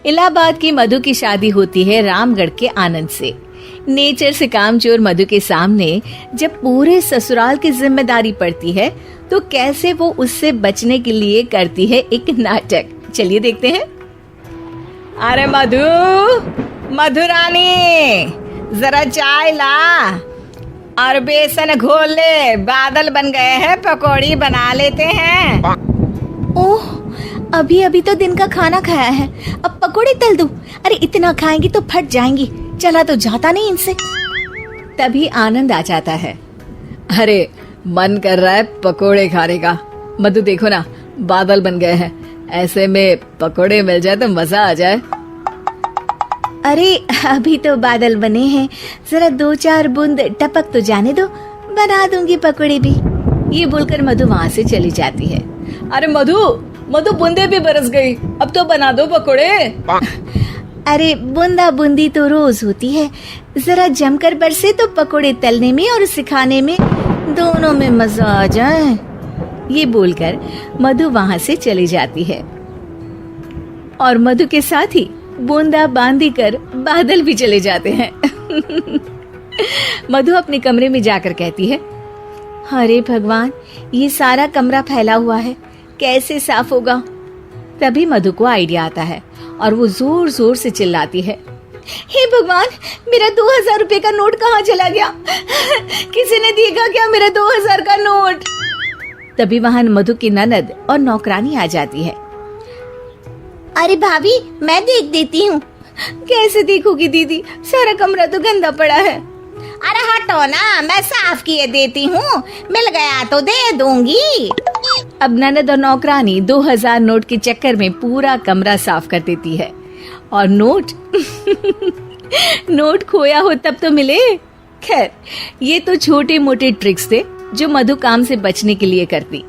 इलाहाबाद की मधु की शादी होती है रामगढ़ के आनंद से। नेचर से कामचोर मधु के सामने जब पूरे ससुराल की जिम्मेदारी पड़ती है तो कैसे वो उससे बचने के लिए करती है एक नाटक। चलिए देखते हैं। अरे मधुरानी जरा चाय ला और बेसन घोल ले, बादल बन गए हैं, पकौड़ी बना लेते हैं। ओह, अभी अभी तो दिन का खाना खाया है, अब पकौड़े तल दूं? अरे इतना खाएंगी तो फट जाएंगी, चला तो जाता नहीं इनसे। तभी आनंद आ जाता है। अरे मन कर रहा है पकोड़े खाने का। मधु देखो ना, बादल बन गए हैं, ऐसे में पकोड़े मिल जाए तो मजा आ जाए। अरे अभी तो बादल बने हैं, जरा 2-4 बूंद टपक तो जाने दो, बना दूंगी पकोड़े भी। ये बोलकर मधु वहाँ से चली जाती है। अरे मधु बूंदे भी बरस गई, अब तो बना दो पकोड़े। अरे बूंदा बूंदी तो रोज होती है, जरा जमकर बरसे तो पकोड़े तलने में और सिखाने में दोनों में मजा आ जाए। ये बोलकर मधु वहाँ से चली जाती है और मधु के साथ ही बूंदा बांदी कर बादल भी चले जाते हैं। मधु अपने कमरे में जाकर कहती है, अरे भगवान, ये सारा कमरा फैला हुआ है, कैसे साफ होगा? तभी मधु को आइडिया आता है और वो जोर जोर से चिल्लाती है, हे भगवान, मेरा 2000 रुपए का नोट कहाँ चला गया? किसी ने देखा क्या मेरा 2000 का नोट? तभी वहाँ मधु की ननद और नौकरानी आ जाती है। अरे भाभी, मैं देख देती हूँ। कैसे देखोगी दीदी, सारा कमरा तो गंदा पड़ा है। अरे हटो ना, मैं साफ किए देती हूँ, मिल गया तो दे दूंगी। अब ननद और नौकरानी 2000 नोट के चक्कर में पूरा कमरा साफ कर देती है और नोट खोया हो तब तो मिले। खैर, ये तो छोटे मोटे ट्रिक्स थे जो मधु काम से बचने के लिए करती,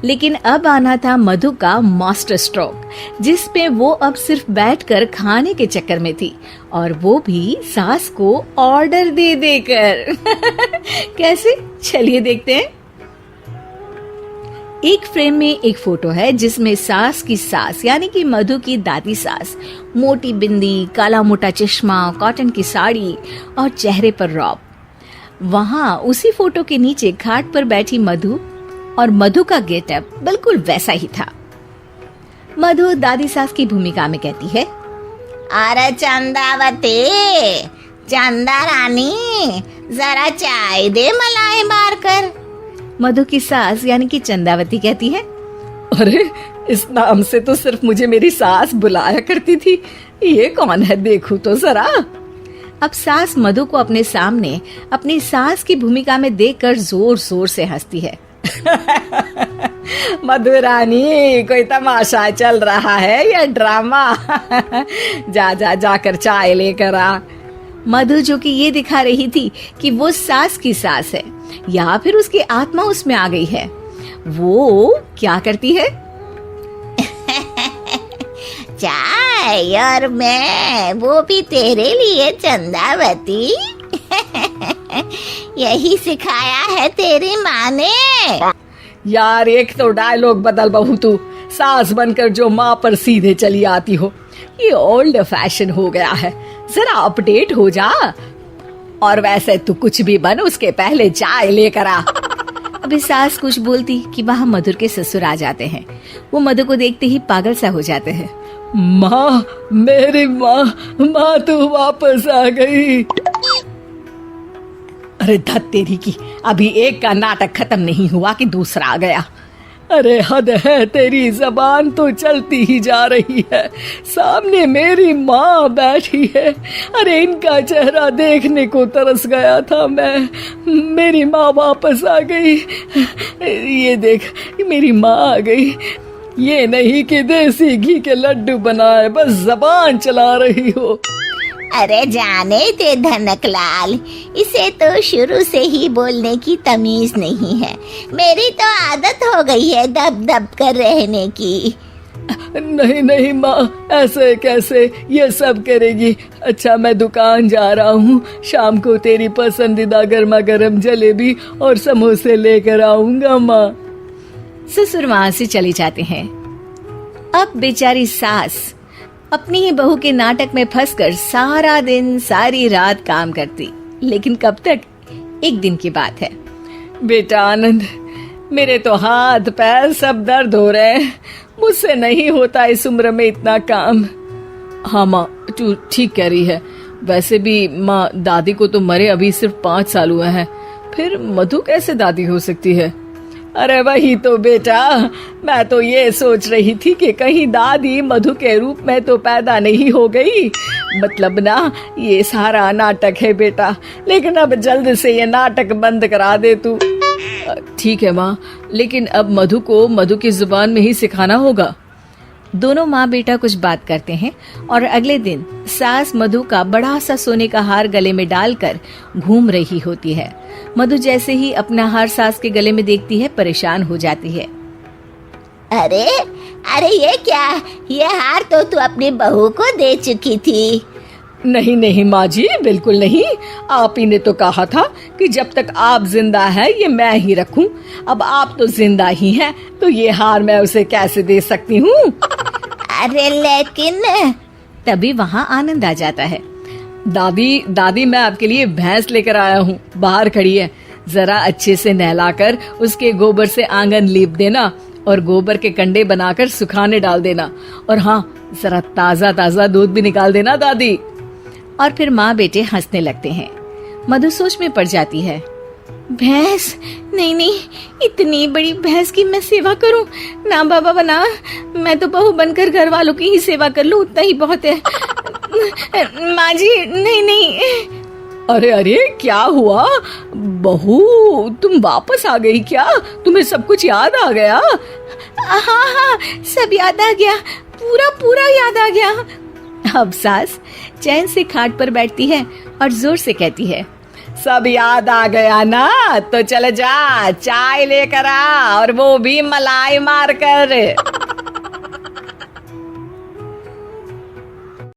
लेकिन अब आना था मधु का मास्टर स्ट्रोक, जिस पे वो अब सिर्फ बैठकर खाने के चक्कर में थी, और वो भी सास को ऑर्डर दे देकर। कैसे, चलिए देखते हैं। एक फ्रेम में एक फोटो है जिसमें सास की सास यानी कि मधु की दादी सास, मोटी बिंदी, काला मोटा चश्मा, कॉटन की साड़ी और चेहरे पर रौब। वहाँ उसी फोटो के नीचे खाट पर बैठी मधु, और मधु का गेटअप बिल्कुल वैसा ही था। मधु दादी सास की भूमिका में कहती है, अरे चंदावती, चंदा रानी, जरा चाय दे मलाई मार कर। मधु की सास यानी कि चंदावती कहती है, अरे इस नाम से तो सिर्फ मुझे मेरी सास बुलाया करती थी, ये कौन है देखूं तो जरा। अब सास मधु को अपने सामने अपनी सास की भूमिका में देखकर जोर जोर से हंसती है। मधुरानी, कोई तमाशा चल रहा है या ड्रामा? जाकर चाय लेकर आ। मधु जो कि ये दिखा रही थी कि वो सास की सास है या फिर उसकी आत्मा उसमें आ गई है, वो क्या करती है? चाय और मैं, वो भी तेरे लिए चंदावती। यही सिखाया है तेरी माँ ने। यार, एक तो डायलॉग बदल बहू, तू सास बनकर जो माँ पर सीधे चली आती हो, ये ओल्ड फैशन हो गया है, जरा अपडेट हो जा। और वैसे तू कुछ भी बन, उसके पहले चाय लेकर आ। अभी सास कुछ बोलती कि वहाँ मधुर के ससुर आ जाते हैं। वो मधु को देखते ही पागल सा हो जाते हैं। माँ, मेरी माँ तू वापस आ गई। अरे धत तेरी की, अभी एक का नाटक खत्म नहीं हुआ कि दूसरा आ गया। अरे हद है तेरी, जबान तो चलती ही जा रही है, सामने मेरी माँ बैठी है। अरे इनका चेहरा देखने को तरस गया था मैं, मेरी माँ वापस आ गई। ये देख, मेरी माँ आ गई। ये नहीं कि देसी घी के लड्डू बनाए, बस जबान चला रही हो। अरे जाने दे धनकलाल, इसे तो शुरू से ही बोलने की तमीज नहीं है। मेरी तो आदत हो गई है दब दब कर रहने की। नहीं माँ, ऐसे कैसे, ये सब करेगी। अच्छा, मैं दुकान जा रहा हूँ, शाम को तेरी पसंदीदा गर्मा गर्म जलेबी और समोसे लेकर आऊंगा माँ। ससुर वहाँ से चले जाते हैं। अब बेचारी सास अपनी ही बहू के नाटक में फंसकर सारा दिन सारी रात काम करती। लेकिन कब तक? एक दिन की बात है। बेटा आनंद, मेरे तो हाथ पैर सब दर्द हो रहे हैं, मुझसे नहीं होता इस उम्र में इतना काम। हाँ माँ, तू ठीक कह रही है। वैसे भी माँ, दादी को तो मरे अभी सिर्फ 5 साल हुए हैं, फिर मधु कैसे दादी हो सकती है? अरे वही तो बेटा, मैं तो ये सोच रही थी कि कहीं दादी मधु के रूप में तो पैदा नहीं हो गई। मतलब ना, ये सारा नाटक है बेटा, लेकिन अब जल्द से ये नाटक बंद करा दे तू। ठीक है माँ, लेकिन अब मधु को मधु की जुबान में ही सिखाना होगा। दोनों माँ बेटा कुछ बात करते हैं और अगले दिन सास मधु का बड़ा सा सोने का हार गले में डालकर घूम रही होती है। मधु जैसे ही अपना हार सास के गले में देखती है, परेशान हो जाती है। अरे अरे, ये क्या? ये हार तो तू अपनी बहू को दे चुकी थी। नहीं नहीं माँ जी, बिल्कुल नहीं। आप ही ने तो कहा था कि जब तक आप जिंदा है ये मैं ही रखूं। अब आप तो जिंदा ही हैं, तो ये हार मैं उसे कैसे दे सकती हूँ? अरे लेकिन तभी वहाँ आनंद आ जाता है। दादी दादी, मैं आपके लिए भैंस लेकर आया हूँ, बाहर खड़ी है। जरा अच्छे से नहलाकर उसके गोबर से आंगन लीप देना और गोबर के कंडे बनाकर सुखाने डाल देना। और हाँ, जरा ताजा ताजा दूध भी निकाल देना दादी। और फिर माँ बेटे हंसने लगते हैं। मधु सोच में पड़ जाती है। भैंस? नहीं नहीं, इतनी बड़ी भैंस की मैं सेवा करूं? ना बाबा बना, मैं तो बहू बनकर घर वालों की ही सेवा कर लूं, उतना ही बहुत है। माँ जी, नहीं नहीं। अरे अरे, क्या हुआ बहू, तुम वापस आ गई क्या? तुम्हें सब कुछ याद आ गया? हाँ हाँ, सब याद आ गया, पूरा पूरा याद आ गया। अब सास चैन से खाट पर बैठती है और जोर से कहती है, सब याद आ गया ना? तो चल जा, चाय लेकर आ, और वो भी मलाई मार कर।